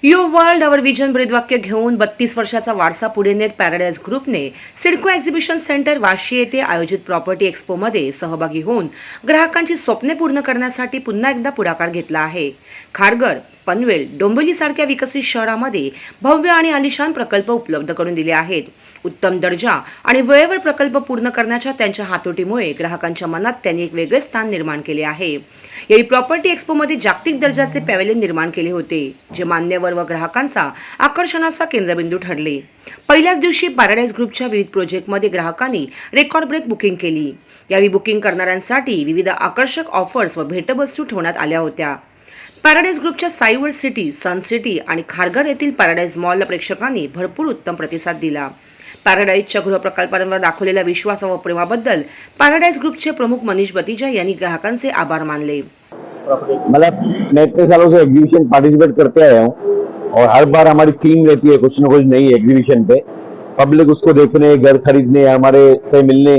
Your world our vision ब्रीदवाक्य घेऊन 32 वर्षाचा वारसा पुढे नेत पॅराडाईज ग्रुपने सिडको एक्झिबिशन सेंटर वाशी येथे आयोजित प्रॉपर्टी एक्स्पोमध्ये सहभागी होऊन ग्राहकांची स्वप्ने पूर्ण करण्यासाठी पुन्हा एकदा पुढाकार घेतला आहे. खारघर, पनवेल, डोंबिवली सारख्या विकसित शहरामध्ये भव्य आणि आलिशान प्रकल्प उपलब्ध करून दिले आहेत. उत्तम दर्जा आणि वेळेवर प्रकल्प पूर्ण करण्याच्या त्यांच्या हातोटीमुळे ग्राहकांच्या मनात त्यांनी एक वेगळे स्थान निर्माण केले आहे. यावेळी प्रॉपर्टी एक्स्पोमध्ये जागतिक दर्जाचे पॅव्हेलियन निर्माण केले होते, जे मान्यवर व ग्राहकांचा आकर्षणाचा केंद्रबिंदू ठरले. पहिल्याच दिवशी पॅराडाईज ग्रुपच्या विविध प्रोजेक्टमध्ये ग्राहकांनी रेकॉर्ड ब्रेक बुकिंग केली. यावेळी बुकिंग करणाऱ्यांसाठी विविध आकर्षक ऑफर्स व भेटवस्तू ठेवण्यात आल्या होत्या. पॅराडाईज ग्रुपच्या साईवर्ल्ड सिटी, सन सिटी आणि खारघर येथील पॅराडाईज मॉलला प्रेक्षकांनी भरपूर उत्तम प्रतिसाद दिला. पॅराडाईजच्या गृहप्रकल्पांवर दाखवलेल्या विश्वास व प्रेमाबद्दल पॅराडाईज ग्रुपचे प्रमुख मनीष बतीजा यांनी ग्राहकांचे आभार मानले. मैं इतने सालों से एग्जीबिशन पार्टिसिपेट करते आया हूँ और हर बार हमारी थीम रहती है कुछ न कुछ नई एग्जीबिशन पे. पब्लिक उसको देखने, घर खरीदने, हमारे से मिलने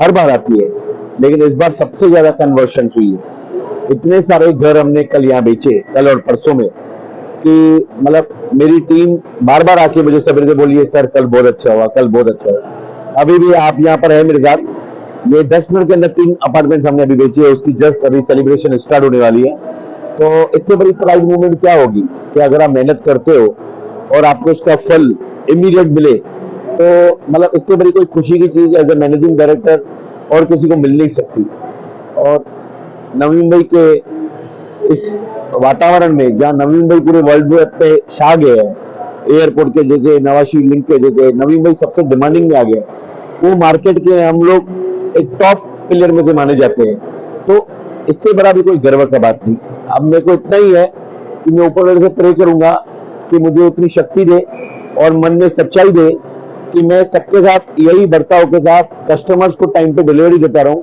हर बार आती है, लेकिन इस बार सबसे ज्यादा कन्वर्शन हुई है. इतने सारे घर हमने कल यहाँ बेचे, कल और परसों में, कि मतलब मेरी टीम बार बार आके मुझे सवेरे से बोली है सर कल बहुत अच्छा हुआ, कल बहुत अच्छा हुआ. अभी भी आप यहाँ पर है मेरे साथ. ये 10 मिनट के अंदर 3 अपार्टमेंट हमने अभी बेची है. उसकी जस्ट अभी सेलिब्रेशन स्टार्ट होने वाली है. तो इससे बड़ी प्राइड मूवमेंट क्या होगी कि अगर आप मेहनत करते हो और आपको उसका फल इमीडिएट मिले, तो मतलब इससे बड़ी कोई खुशी की चीज एज ए मैनेजिंग डायरेक्टर और किसी को मिल नहीं सकती. और नवी मुंबई के इस वातावरण में जहाँ नवी मुंबई पूरे वर्ल्ड मैप पे छा गए हैं, एयरपोर्ट के जैसे, नवाशी लिंक के जैसे नवी मुंबई सबसे डिमांडिंग में आ गया, वो मार्केट के हम लोग एक टॉप प्लेयर में से माने जाते हैं. तो इससे बड़ा भी कोई गर्व का बात नहीं. अब मेरे को इतना ही है कि मैं ऊपर वाले से प्रे करूंगा कि मुझे उतनी शक्ति दे और मन में सच्चाई दे कि मैं सबके साथ यही बर्ताव के साथ कस्टमर्स को टाइम पे डिलीवरी देता रहूं,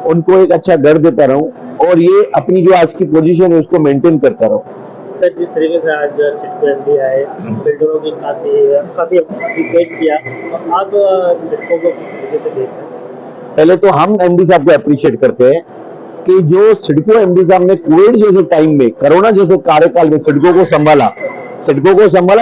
उनको एक अच्छा घर देता रहूं और ये अपनी जो आज की पोजीशन है उसको मेंटेन करता रहूं. सर, जिस तरीके से आज सिडको एमडी आए, बिल्डरों की काफी अप्रिशिएट किया, आप सिडको को किस तरीके से देख रहे हैं? पहले तो हम एमडी साहब को अप्रिशिएट करते हैं कि जो सिडको एमडी साहब ने कोविड जैसे टाइम में, कोरोना जैसे कार्यकाल में सिडको को संभाला,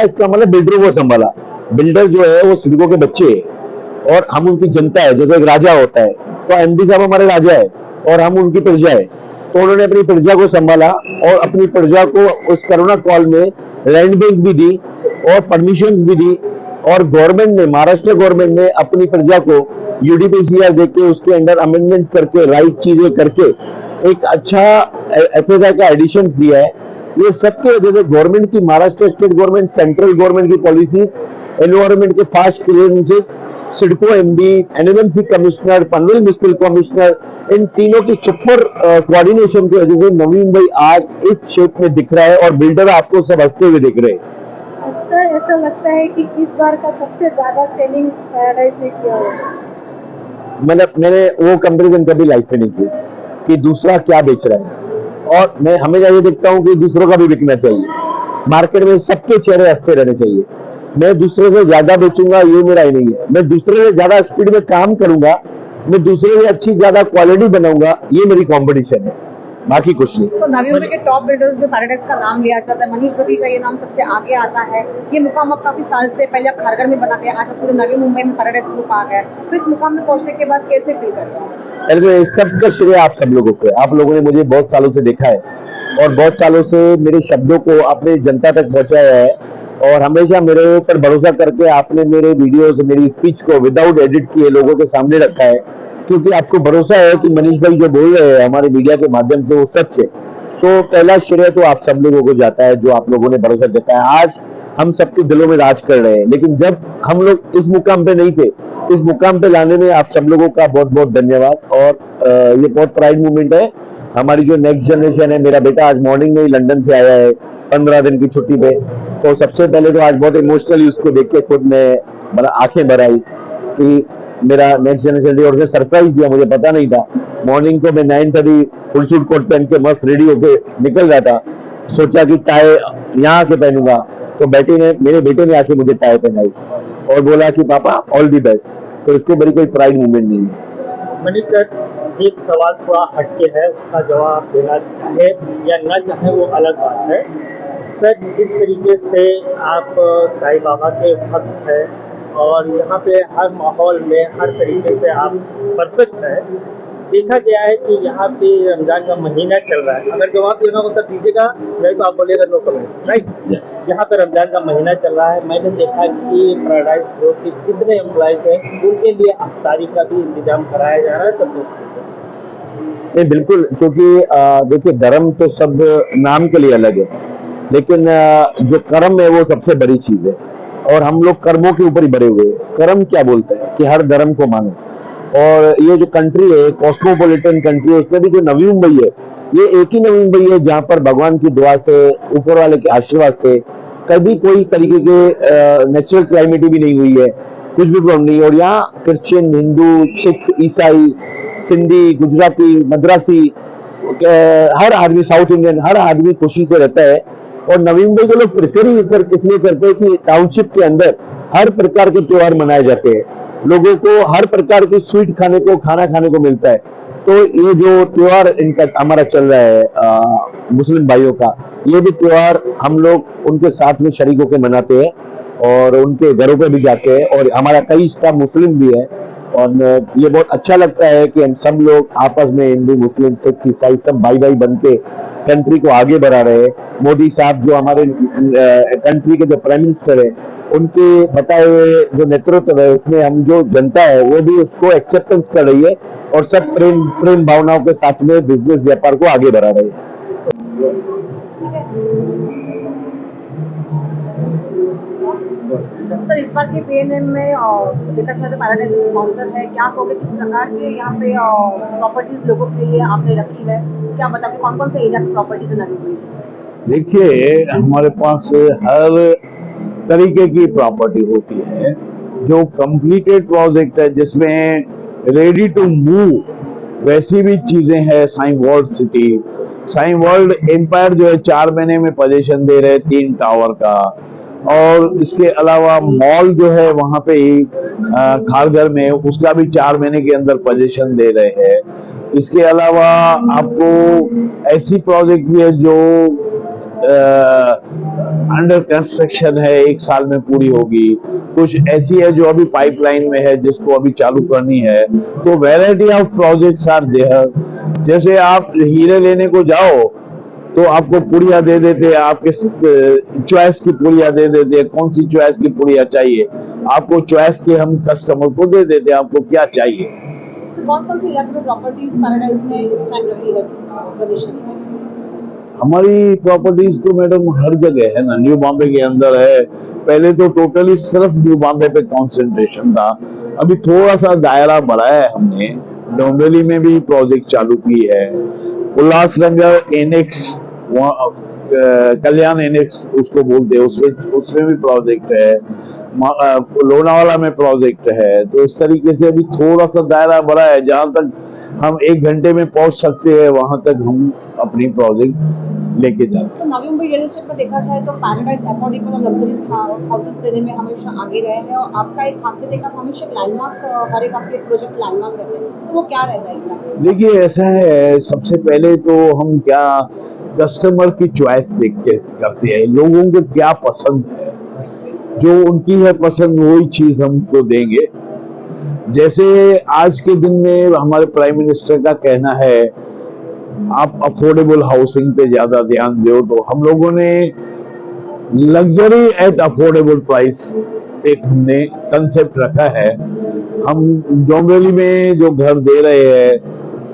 इसका मतलब बिल्डरों को संभाला. बिल्डर जो है वो सिडको के बच्चे है और हम उनकी जनता है. जैसे एक राजा होता है, तो एमडी साहब हमारे राजा है और हम उनकी प्रजा है. तो उन्होंने अपनी प्रजा को संभाला और अपनी प्रजा को उस कोरोना कॉल में लैंड बैंक भी दी और परमिशंस भी दी. और गवर्नमेंट ने, महाराष्ट्र गवर्नमेंट ने अपनी प्रजा को यूडीपीसीआर देके उसके अंडर अमेंडमेंट करके, राइट चीजें करके एक अच्छा एफएसआई का एडिशन दिया है. ये सबके वजह से गवर्नमेंट की, Maharashtra state government, central government की पॉलिसीज, एनवायरमेंट के fast clearances, CIDCO MD, NMC commissioner, Panvel municipal commissioner, इन तीनों की सुपर कोऑर्डिनेशन की वजह से नवी मुंबई आज इस शेप में दिख रहा है और बिल्डर आपको सब हंसते हुए दिख रहे हैं. सर, ऐसा लगता है कि इस बार का सबसे ज्यादा सेलिंग पैराडाइज ने किया है. मतलब मैंने वो कंपेरिजन कभी लाइफ में नहीं की कि दूसरा क्या बेच रहा है, और मैं हमेशा ये देखता हूँ कि दूसरों का भी बिकना चाहिए. मार्केट में सबके चेहरे हंसते रहने चाहिए. मैं दूसरे से ज्यादा बेचूंगा ये मेरा ही नहीं है. मैं दूसरे से ज्यादा स्पीड में काम करूंगा, मैं दूसरे से अच्छी ज्यादा क्वालिटी बनाऊंगा, ये मेरी कंपटीशन है. बाकी कुछ नहीं। तो नवी मुंबई के टॉप बिल्डर्स में पैराडाइज का नाम लिया जाता है, मनीष बगी का ये नाम सबसे आगे आता है। ये मुकाम आप काफी साल से, पहले आप खारगर में बनाते हैं, आज आप पूरे नवी मुंबई में पैराडाइज ग्रुप आ गया। तो इस मुकाम में पहुंचने के बाद कैसे फील करते हैं? अरे इस सब का श्रेय आप सब लोगों को है। आप लोगों ने मुझे बहुत सालों से देखा है और बहुत सालों से मेरे शब्दों को अपने जनता तक पहुंचाया है और हमेशा मेरे ऊपर भरोसा करके आपने मेरे वीडियोस, मेरी स्पीच को विदाउट एडिट किए लोगों के सामने रखा है, क्योंकि आपको भरोसा है कि मनीष भाई जो बोल रहे हैं हमारे मीडिया के माध्यम से वो सच है। तो पहला श्रेय तो आप सब लोगों को जाता है जो आप लोगों ने भरोसा दिखाया। आज हम सबके दिलों में राज कर रहे हैं, लेकिन जब हम लोग इस मुकाम पे नहीं थे, इस मुकाम पे लाने में आप सब लोगों का बहुत बहुत धन्यवाद। और ये बहुत प्राइड मोमेंट है। हमारी जो नेक्स्ट जनरेशन है, मेरा बेटा आज मॉर्निंग में ही लंदन से आया है 15 दिन की छुट्टी पे, तो सबसे पहले तो आज बहुत इमोशनली उसको देख के खुद में आंखें भर आई कि मेरा नेक्स्ट जनरेशन डे, और उसने सरप्राइज दिया, मुझे पता नहीं था। मॉर्निंग को मैं 9:30 फुल सूट कोट पहन के मस्त रेडी होके निकल रहा था, सोचा कि टाई यहाँ आके पहनूंगा, तो मेरे बेटे ने आके मुझे टाई पहनाई और बोला कि पापा ऑल दी बेस्ट। तो इससे बड़ी कोई प्राइड मूवमेंट नहीं है। मनीष सर, एक सवाल थोड़ा हटके है, उसका जवाब देना चाहे या ना चाहे वो अलग बात है। सर, जिस तरीके से आप साईं बाबा के भक्त हैं और यहाँ पे हर माहौल में हर तरीके से आप परफेक्ट है, देखा गया है कि यहाँ पे रमजान का महीना चल रहा है। अगर जवाब देना हो सर दीजिएगा, नहीं तो आप बोलिएगा नो कमेंट, राइट। यहाँ पे रमजान का महीना चल रहा है, मैंने देखा कि पैराडाइज ग्रुप के जितने एम्प्लॉयज हैं उनके लिए अफ्तारी का भी इंतजाम कराया जा रहा है सब लोग। नहीं, बिल्कुल, क्योंकि देखिए धर्म तो सब नाम के लिए अलग है, लेकिन जो कर्म है वो सबसे बड़ी चीज है और हम लोग कर्मों के ऊपर ही बड़े हुए हैं। कर्म क्या बोलता है कि हर धर्म को मानो, और ये जो कंट्री है कॉस्मोपॉलिटन कंट्री है, उसमें भी जो नवी मुंबई है ये एक ही नवी मुंबई है जहां पर भगवान की दुआ से, ऊपर वाले के आशीर्वाद से कभी कोई तरीके के नेचुरल क्लाइमेट भी नहीं हुई है, कुछ भी प्रॉब्लम नहीं। और यहाँ क्रिश्चियन, हिंदू, सिख, ईसाई, सिंधी, गुजराती, मद्रासी, हर आदमी, साउथ इंडियन, हर आदमी खुशी से रहता है। और नवी मुंबई के लोग प्रेफर ही इसलिए करते हैं कि टाउनशिप के अंदर हर प्रकार के त्योहार मनाए जाते हैं, लोगों को हर प्रकार के स्वीट खाने को, खाना खाने को मिलता है। तो ये जो त्योहार इनका हमारा चल रहा है मुस्लिम भाइयों का, ये भी त्योहार हम लोग उनके साथ में शरीक होकर मनाते हैं और उनके घरों पे भी जाते हैं, और हमारा कई स्टाफ मुस्लिम भी है। और ये बहुत अच्छा लगता है कि हम सब लोग आपस में, हिंदू, मुस्लिम, सिख, ईसाई, सब भाई भाई बन के कंट्री को आगे बढ़ा रहे हैं। मोदी साहब जो हमारे कंट्री के जो प्राइम मिनिस्टर है, उनके बताए हुए जो नेतृत्व है उसमें हम जो जनता है वो भी उसको एक्सेप्टेंस कर रही है और सब प्रेम भावनाओं के साथ में बिजनेस व्यापार को आगे बढ़ा रही है। सर, इस बार के PNM में देखा जाए तो पैराडाइज स्पॉन्सर है, क्या कहोगे किस प्रकार के यहाँ पे प्रॉपर्टीज लोगों के लिए आपने रखी है? क्या बताओगे कौन कौन से एरिया की प्रॉपर्टीज है नवी मुंबई? देखिए, हमारे पास हर तरीके की प्रॉपर्टी होती है। जो कंप्लीटेड प्रोजेक्ट है जिसमें रेडी टू मूव वैसी भी चीजें हैं। Sai world city, Sai world empire जो है 4 महीने में पोजीशन दे रहे 3 टावर का, और इसके अलावा मॉल जो है वहां पे ही खारघर में, उसका भी 4 महीने के अंदर पोजीशन दे रहे हैं। इसके अलावा आपको ऐसी प्रोजेक्ट भी है जो अंडर कंस्ट्रक्शन है, 1 साल में पूरी होगी। कुछ ऐसी है जो अभी पाइपलाइन में है जिसको अभी चालू करनी है। तो variety of projects are there. जैसे आप हीरे लेने को जाओ तो आपको पुड़िया दे देते हैं, आपके चॉइस की पुड़िया दे देते हैं। कौन सी चॉइस की पुड़िया चाहिए आपको, चॉइस के हम कस्टमर को दे देते हैं, आपको क्या चाहिए। तो कौन कौन सी इलाके में प्रॉपर्टीज पैराडाइज ने इस टाइम रखी है पोजीशन में? हमारी प्रॉपर्टीज तो मैडम हर जगह है ना, न्यू बॉम्बे के अंदर है। पहले तो टोटली सिर्फ न्यू बॉम्बे पे कंसंट्रेशन था, अभी थोड़ा सा दायरा बढ़ाया है हमने। डोंबिवली में भी प्रोजेक्ट चालू की है, उल्लासनगर एनेक्स, कल्याण एनेक्स उसको बोलते हैं, उसमें भी प्रोजेक्ट है। लोनावाला में प्रोजेक्ट है। तो इस तरीके से अभी थोड़ा सा दायरा बढ़ा है, जहां तक हम 1 घंटे में पहुंच सकते हैं वहां तक हम अपनी प्रोजेक्ट लेके जाते हैं। तो नवी मुंबई रियल एस्टेट में देखा जाए तो पैराडाइज अफोर्डेबल और लग्जरी हाउसेस देने में हमेशा आगे रहे हैं और आपका एक खासियत है कि आप हमेशा लैंडमार्क हर एक आपके प्रोजेक्ट लैंडमार्क रहते हैं, तो वो क्या रहता है exactly? देखिए ऐसा है, सबसे पहले तो हम क्या कस्टमर की चॉइस देख के करते हैं, लोगों को क्या पसंद है, जो उनकी है पसंद वही चीज हम उनको देंगे। जैसे आज के दिन में हमारे प्राइम मिनिस्टर का कहना है आप अफोर्डेबल हाउसिंग पे ज्यादा ध्यान दो, तो हम लोगों ने लग्जरी एट अफोर्डेबल प्राइस एक हमने कंसेप्ट रखा है। हम डोंबिवली में जो घर दे रहे हैं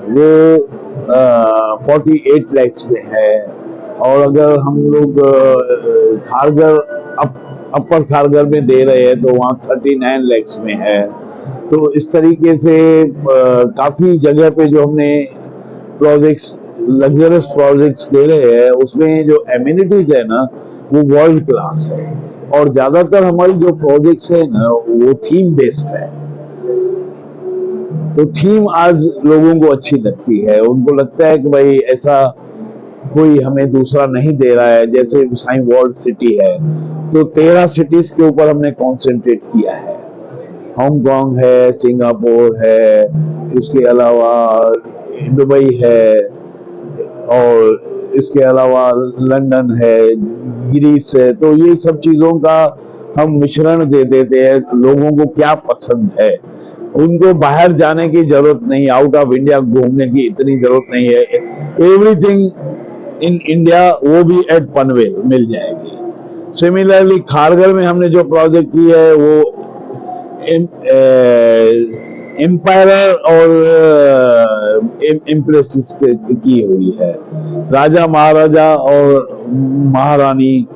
वो 48 लैक्स में है, और अगर हम लोग खारघर अपर खारघर में दे रहे हैं तो वहाँ 39 लैक्स में है। तो इस तरीके से काफी जगह पे जो हमने प्रोजेक्ट्स लग्जरियस प्रोजेक्ट्स दे रहे हैं उसमें जो एमिनिटीज है ना वो वर्ल्ड क्लास है, और ज्यादातर हमारी जो प्रोजेक्ट्स है ना वो थीम बेस्ड है। तो थीम आज लोगों को अच्छी लगती है, उनको लगता है कि भाई ऐसा कोई हमें दूसरा नहीं दे रहा है। जैसे साई वर्ल्ड सिटी है तो 13 सिटीज के ऊपर हमने कॉन्सेंट्रेट किया है। हांगकांग है, सिंगापुर है, उसके अलावा दुबई है, और इसके अलावा लंदन है, ग्रीस है। तो ये सब चीजों का हम मिश्रण दे देते हैं। लोगों को क्या पसंद है, उनको बाहर जाने की जरूरत नहीं, आउट ऑफ इंडिया घूमने की इतनी जरूरत नहीं है। एवरीथिंग इन इंडिया वो भी एट पनवेल मिल जाएगी। सिमिलरली खारघर में हमने जो प्रोजेक्ट की है वो एम्पायर और इम्प्रेसिस पे की हुई है। राजा महाराजा और महारानी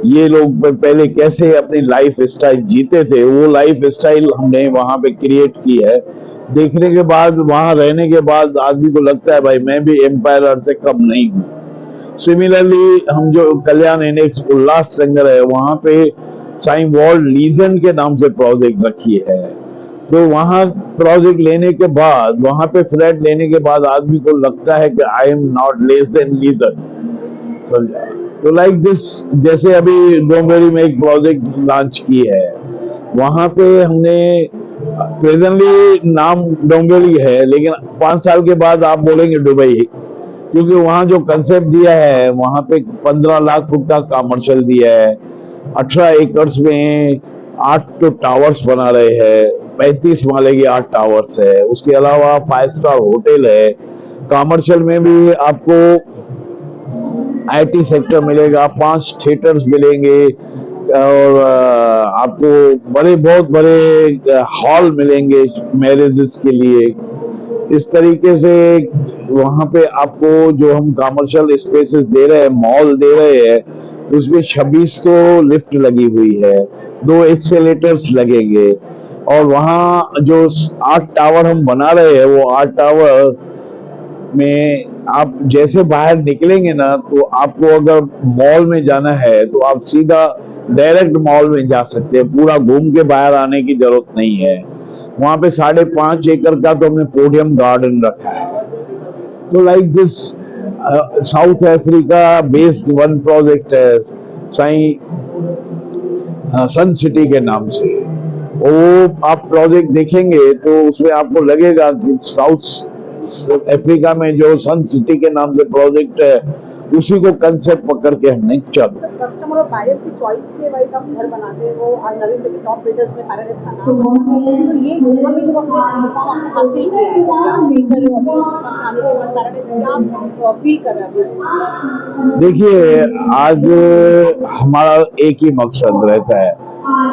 ये लोग पहले कैसे अपनी लाइफ स्टाइल जीते थे, वो लाइफ स्टाइल हमने वहां पे क्रिएट की है। देखने के बाद, वहां रहने के बाद आदमी को लगता है भाई मैं भी एम्पायर से कम नहीं हूँ। सिमिलरली हम जो कल्याण इनेक्स उल्लास नगर है वहां पे साई वर्ल्ड लीजेंड के नाम से प्रोजेक्ट रखी है। तो वहां प्रोजेक्ट लेने के बाद, वहां पे फ्लैट लेने के बाद आदमी को लगता है कि I am not less than legend. तो लाइक दिस, जैसे अभी डोंबिवली में एक प्रोजेक्ट लॉन्च की है, वहां पे हमने प्रेजेंटली नाम डोंबिवली है लेकिन 5 साल के बाद आप बोलेंगे दुबई, क्योंकि वहां जो कंसेप्ट दिया है वहां पे 15 लाख फुट का कमर्शियल दिया है। 18 एकड़ में 8 तो टावर्स बना रहे हैं, 35 माले की 8 टावर्स है। उसके अलावा 5 स्टार होटल है। कमर्शियल में भी आपको IT सेक्टर मिलेगा, 5 थिएटर्स मिलेंगे, और आपको बहुत बड़े हॉल मिलेंगे मैरिजेस के लिए। इस तरीके से वहां पे आपको जो हम कमर्शियल स्पेसेस दे रहे हैं, मॉल दे रहे हैं, उसमें 26 तो लिफ्ट लगी हुई है, 2 एक्सेलेटर्स लगेंगे, और वहां जो 8 टावर हम बना रहे हैं वो 8 टावर में आप जैसे बाहर निकलेंगे ना, तो आपको अगर मॉल में जाना है तो आप सीधा डायरेक्ट मॉल में जा सकते हैं, पूरा घूम के बाहर आने की जरूरत नहीं है। वहां पे 5.5 एकड़ का तो हमने पोडियम गार्डन रखा है। तो like this south Africa based one project है साई सन सिटी के नाम से। वो आप प्रोजेक्ट देखेंगे तो उसमें आपको लगेगा कि साउथ अफ्रीका में जो सन सिटी के नाम से प्रोजेक्ट है उसी को कंसेप्ट पकड़ के हमने चल। कस्टमर और बायर्स की चॉइस के वाइज आप घर बनाते हो, आज नवी मुंबई के टॉप बिल्डर्स में पैराडाइज का नाम है, तो ये हमें जो अपने मुकाम आपने हासिल किया है, क्या फील कर रहे हो अभी आने के बाद पैराडाइज, क्या फील कर रहे हो? देखिए आज हमारा एक ही मकसद रहता है,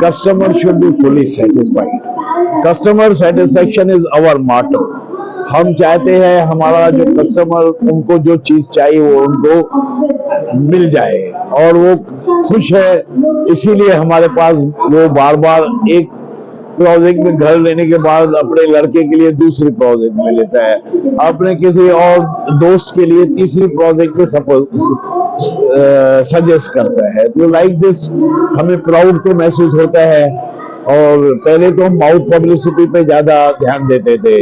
customer should be fully satisfied. Customer satisfaction is our motto. हम चाहते हैं हमारा जो कस्टमर, उनको जो चीज चाहिए वो उनको मिल जाए और वो खुश है। इसीलिए हमारे पास वो बार बार एक प्रोजेक्ट में घर लेने के बाद अपने लड़के के लिए दूसरी प्रोजेक्ट में लेता है, अपने किसी और दोस्त के लिए तीसरी प्रोजेक्ट में सजेस्ट करता है। तो लाइक दिस हमें प्राउड तो महसूस होता है। और पहले तो हम माउथ पब्लिसिटी पे ज्यादा ध्यान देते थे।